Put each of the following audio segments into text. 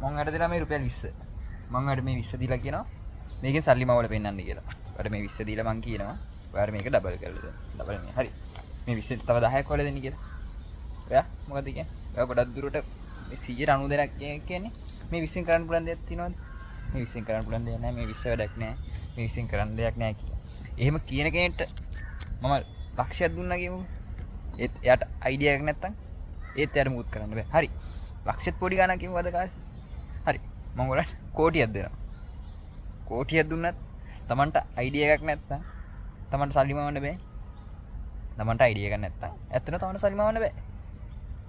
මම අර දෙනවා මේ රුපියල් 20. මම අර මේ 20 දීලා කියනවා මේකෙන් සල්ලි මවල පෙන්නන්න කියලා. අර මේ 20 දීලා මං කියනවා ඔයාලා මේක ඩබල් කරලා දෙන්න. ඩබල් මේ හරි. මේ 20 තව 10ක් වල දෙන්න කියලා. ඔයා මොකද කියන්නේ? ඔයා ගොඩක් දුරට මේ 192ක් කියන්නේ මේ 20න් කරන්න පුළුවන් දෙයක් තියෙනවද? මේ 20න් කරන්න පුළුවන් දෙයක් නැහැ. මේ 20 වැඩක් නැහැ. මේ 20න් කරන්න දෙයක් නැහැ කියලා. එහෙම කියන කෙනෙක්ට මම ලක්ෂයක් දුන්නා කියමු. ඒත් එයාට අයිඩියා එකක් නැත්තම් ඒත් එයාට මුකුත් කරන්න බෑ. හරි. ලක්ෂෙත් පොඩි ගාණක් කියමු අද කාලේ. හරි. මම ඔයාලට කෝටියක් දෙනවා. කෝටියක් දුන්නත් Tamanට අයිඩියා එකක් නැත්තම් Tamanට සල්ලි මවන්න බෑ. Tamanට අයිඩියා එකක් නැත්තම් ඇත්තටම Tamanට සල්ලි මවන්න බෑ.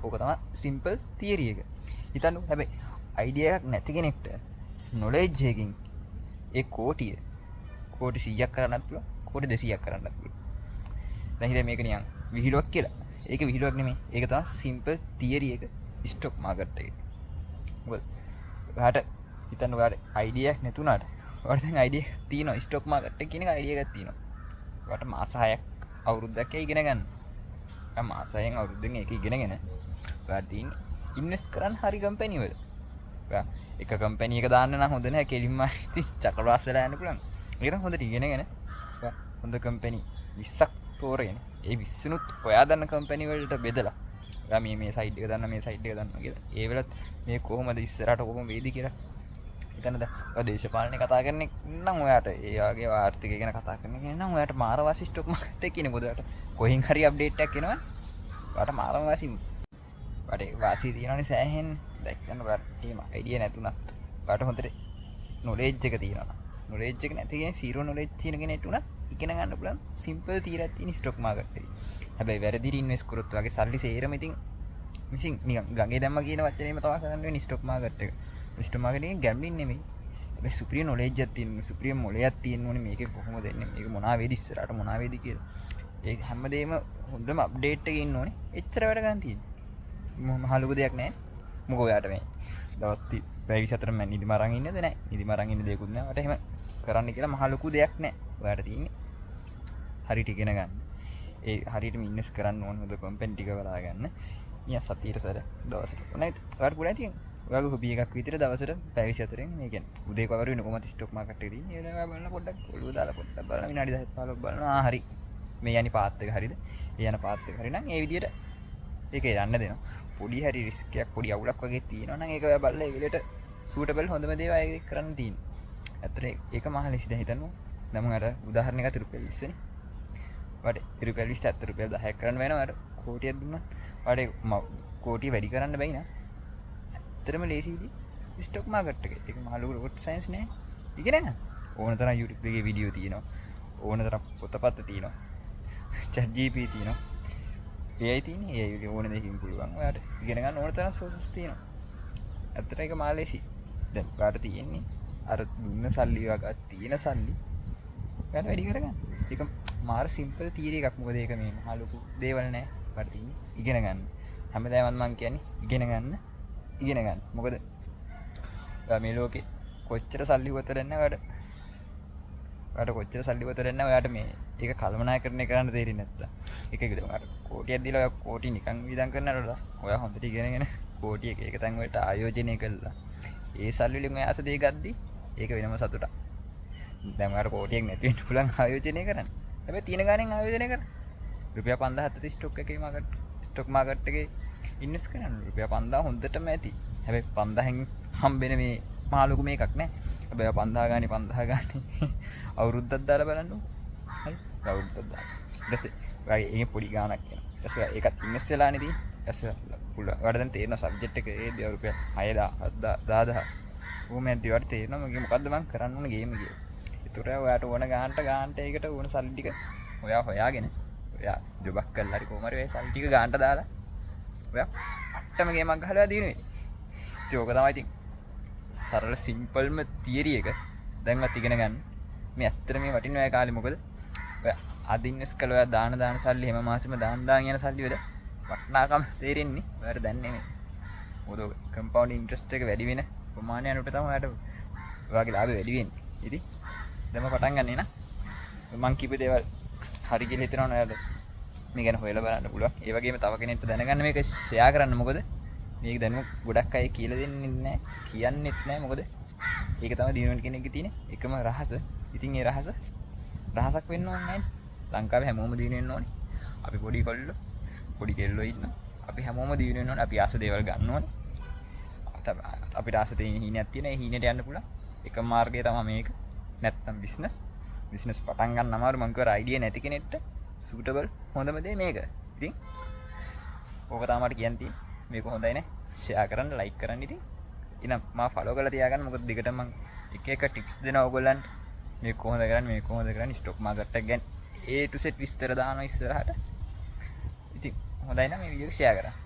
ඕක තමයි සිම්පල් තියරි එක. හිතන්න හැබැයි අයිඩියා එකක් නැති කෙනෙක්ට නොලෙජ් එකකින් ඒ කෝටි 100ක් කරන්නත් පුළුවන්. කෝටි 200ක් කරන්නත් පුළුවන්. දැන් හිතේ මේක නිකන් විහිළුවක් කියලා. ඒක විහිළුවක් නෙමෙයි. ඒක තමයි සිම්පල් තියරි එක ස්ටොක් මාකට් එකේ. මොකද ඔයාට හිතන්න ඔයාට අයිඩියා එකක් නැතුණාට ඔයාට දැන් අයිඩියා එකක් තියෙනවා. ස්ටොක් මාකට් එක කියන එක අයිඩියා එකක් තියෙනවා. ඔයාට මාස 6ක් අවුරුද්දක් ඉගෙන ගන්න. ඔයා මාස 6න් අවුරුද්දෙන් ඒක ඉගෙනගෙන ඔයාට තියෙන්නේ ඉන්වෙස්ට් කරන්න හරි කම්පැනි වල. ඔයා එක කම්පැනි එක දාන්න නම් හොඳ නැහැ. කෙලින්ම ඉතින් චක්‍රවාස් වෙලා යන්න පුළුවන්. ඒක නම් හොඳට ඉගෙනගෙන ඔයා හොඳ කම්පැනි 20ක් තෝරගෙන ඒ 20නුත් ඔයා දන්න කම්පැනි වලට බෙදලා ඔයා මේ සයිඩ් එක දන්න මේ සයිඩ් එක දන්නවා කියලා. ඒ වෙලත් මේ කොහොමද ඉස්සරහට කොහොම වේද කියලා හිතන්නද? ඔයා දේශපාලනේ කතා කරන්නේ නම් ඔයාට ඒ වගේ ආර්ථිකය ගැන කතා කරන කෙනෙක් නම් ඔයාට මාරවාසි ස්ටොක් මාකට් එකේ කියන්නේ මොකද ඔයාට කොහෙන් හරි අප්ඩේට් එකක් එනවා. ඔයාට මාරවාසි වඩේ වාසි තියෙනවනේ සෑහෙන්න. දැක්කන්න ඔයාට එහෙම අයිඩියා නැතුණත් ඔයාට හොඳට නොලෙජ් එක තියෙනවා. නොලෙජ් එක නැති කෙනෙක් සීරෝ නොලෙජ් තියෙන කෙනෙක්ට උනත් ඉගෙන ගන්න පුළුවන් සිම්පල් තියරක් තියෙන ස්ටොක් මාකට් එකේ. හැබැයි වැරදිට ඉන්වෙස්ට් කරොත් වගේ සල්ලි සේරම ඉතින් මිසින් නිකන් ගඟේ දැම්ම කියන වචනේම තමයි කරන්න වෙන්නේ ස්ටොක් මාකට් එක. ස්ටොක් මාකට් එකේ ගැම්බලින් නෙමෙයි. හැබැයි සුප්‍රිය නොලෙජ් එකක් තියෙනවා. සුප්‍රිය මොලයක් තියෙන්න ඕනේ මේකේ කොහොමද එන්නේ මේක මොනවා වේද ඉස්සරහට මොනවා වේද කියලා. ඒ හැමදේම හොඳම අප්ඩේට් එකේ ඉන්න ඕනේ. එච්චර වැඩ ගන්න තියෙන්නේ. මහලුකු දෙයක් නැහැ. මොකෝ ඔයාට මේ දවස් 24 මම නිදිම අරන් ඉන්නද නැහැ. නිදිම අරන් ඉන්න දෙයක්වත් නැහැ. ඔයාට එහෙම කරන්න කියලා මහලුකු දෙයක් නැහැ. ඔයාට තියෙන්නේ හරියට ඉගෙන ගන්න. ඒ හරියටම ඉන්වෙස්ට් කරන්න ඕන හොඳ කම්පැනි ටික බලා ගන්න. නිකන් සතියට සැර දවසට. ඔනයි ඔයාට පුළුවන් තියෙන. ඔයාගේ හොබි එකක් විතර දවසට පැය 24න් මේ කියන්නේ උදේ කවර වෙන කොහමද ස්ටොක් මාකට් එකේ තියෙන්නේ. ඒ වෙලාව බලන පොඩ්ඩක් ඔළුව දාලා පොඩ්ඩක් බලන විනාඩි 10 15 බලනවා. හරි. මේ යන්නේ පාත් එක හරියද? ඒ යන පාත් එක හරි නම් ඒ විදියට ඒක යන්න දෙනවා. පොඩි හරි රිස්ක් එකක් පොඩි අවුලක් වගේ තියෙනවා නම් ඒක ඔයා බලලා ඒ විදියට සූටබල් හොඳම දේවල් ඒක කරන්න තියෙන්නේ. ඇත්තට ඒක මහ ලෙසිද හිතන්න. දැන් මම අර උදාහරණයක් අතට රුපියල් 20 නේ. වඩේ රුපියල් 20 ඇත්ත රුපියල් 10ක් කරන්න වෙනවා. අර කෝටියක් දුන්නා. වඩේ කෝටිය වැඩි කරන්න බැයි නා. ඇත්තටම ලේසියි ස්ටොක් මාකට් එකේ. ඒක මහ ලොකු රොකට් සයන්ස් නෑ. ඉගෙන ගන්න. ඕන තරම් YouTube එකේ වීඩියෝ තියෙනවා. ඕන තරම් පොතපත් තියෙනවා. chat gpt තියෙනවා. AI තියෙන්නේ. AI ඕන දෙයකින් පුළුවන්. ඔයාට ඉගෙන ගන්න ඕන තරම් සෝසස් තියෙනවා. ඇත්තට ඒක මහ ලේසියි. දැන් ඔයාට තියෙන්නේ අර දුන්න සල්ලි වගේ තියෙන සල්ලි ඔයාලා වැඩි කරගන්න. ඒක මාර සිම්පල් තියරි එකක්. මොකද ඒක මේ මහ ලොකු දේවල් නෑ. ඔයාට තියෙන්නේ ඉගෙන ගන්න. හැමදාම මම කියන්නේ ඉගෙන ගන්න. ඉගෙන ගන්න. මොකද මේ ලෝකේ කොච්චර සල්ලි වතර නැහැ ඔයාට කොච්චර සල්ලි වතර නැහැ ඔයාට මේ ඒක කල්පනාකරණය කරන්න තේරෙන්නේ නැත්තම්. ඒක විදිහට ඔයාට කෝටියක් දීලා ඔයා කෝටි නිකන් වියදම් කරනකොට ඔයා හොඳට ඉගෙනගෙන කෝටි එක තැන් වලට ආයෝජනය කළා. ඒ සල්ලි වලින් ඔයා ආස දෙය ගද්දි ඒක වෙනම සතුටක්. දැන් ඔයාට කෝටියක් නැති වෙන්න පුළුවන් ආයෝජනය කරන්න. හැබැයි තියෙන ගාණෙන් ආයෝජනය කරන්න. රුපියල් 5000 ස්ටොක් එකේ මාකට් එකේ ඉන්වෙස්ට් කරන්න. රුපියල් 5000 හොඳටම ඇති. හැබැයි 5000න් හම්බෙන මේ මාළුකු මේකක් නෑ. හැබැයි 5000 ගානේ අවුරුද්දක් දාලා බලන්න. හරි. අවුරුද්දක් දාලා. ඊට පස්සේ ඔයාගේ ඒකේ පොඩි ගාණක් එනවා. ඊට පස්සේ ඒකත් ඉන්වෙස්ට් වෙලා නෙදී. ඊට පස්සේ පුළුවන්. ඔයාලට දැන් තේරෙන සබ්ජෙක්ට් එකේ ඒ රුපියල් 6000 10000 ඕම ඇද්දි ඔයාලට තේරෙනවා මගේ මොකද්ද මම කරන්න ඕන ගේම් එක. ඒතර ඔයාට ඕන ගානට ඒකට ඕන සල්ලි ටික ඔයා හොයාගෙන ඔයා ජොබක් කරලා හරි කොහොම හරි ඔය සල්ලි ටික ගානට දාලා ඔයා අට්ටම ගේමක් ගහලා දිනුවේ. ඉතින් ඕක තමයි ඉතින් සරල සිම්පල්ම තියරි එක දැන්වත් ඉගෙන ගන්න. මේ ඇත්තට මේ වටිනවා ඒ කාලේ මොකද ඔයා අද ඉන්වෙස්ට් කළා ඔයා දාන සල්ලි හැම මාසෙම දාන යන සල්ලි වල වටිනාකම තේරෙන්නේ ඔයාට දැන් නෙමෙයි. මොකද කම්පවුන්ඩ් ඉන්ට්‍රස්ට් එක වැඩි වෙන ප්‍රමාණය අනුවට තමයි ඔයාට ඔයාගේ ලාභය වැඩි වෙන්නේ. ඉතින් දැන් මම පටන් ගන්නෙ නා. මං කිව්ව දේවල් හරි කියලා හිතනවනේ ඔයාලට. මේ ගැන හොයලා බලන්න පුළුවන්. ඒ වගේම තව කෙනෙක්ට දැනගන්න මේක ෂෙයා කරන්න. මොකද මේක දැනුම ගොඩක් අය කියලා දෙන්නේ නැහැ, කියන්නෙත් නැහැ. මොකද ඒක තමයි දිනුවෙන කෙනෙක්ගේ තියෙන එකම රහස. ඉතින් ඒ රහසක් වෙන්න ඕනේ නැහැ. ලංකාවේ හැමෝම දිනු වෙන්න ඕනේ. අපි පොඩි කොල්ලෝ, පොඩි කෙල්ලෝ ඉන්න. අපි හැමෝම දිනු වෙන්න ඕනේ. අපි ආස දේවල් ගන්න ඕනේ. අපිට ආස තියෙන හීනයක් තියෙන. ඒ හීනෙට යන්න පුළුවන් එකම මාර්ගය තමයි මේක. නැත්තම් බිස්නස් පටන් ගන්න අමාරු. මං කියවර අයිඩියා නැති කෙනෙක්ට සූටබල් හොඳම දේ මේක. ඉතින් ඕක තමයි මට කියන්න තියෙන්නේ. මේක හොඳයි නේ. ෂෙයා කරන්න, ලයික් කරන්න. ඉතින් ඉතින් මම ෆලෝ කරලා තියාගන්න. මොකද දිගට මම එක ටිප්ස් දෙනවා ඔයගොල්ලන්ට. මේක කොහොමද කරන්නේ ස්ටොක් මාකට් එක ගැන A to Z විස්තර දානවා ඉස්සරහට. ඉතින් හොඳයි නම් මේ වීඩියෝ එක ෂෙයා කරන්න.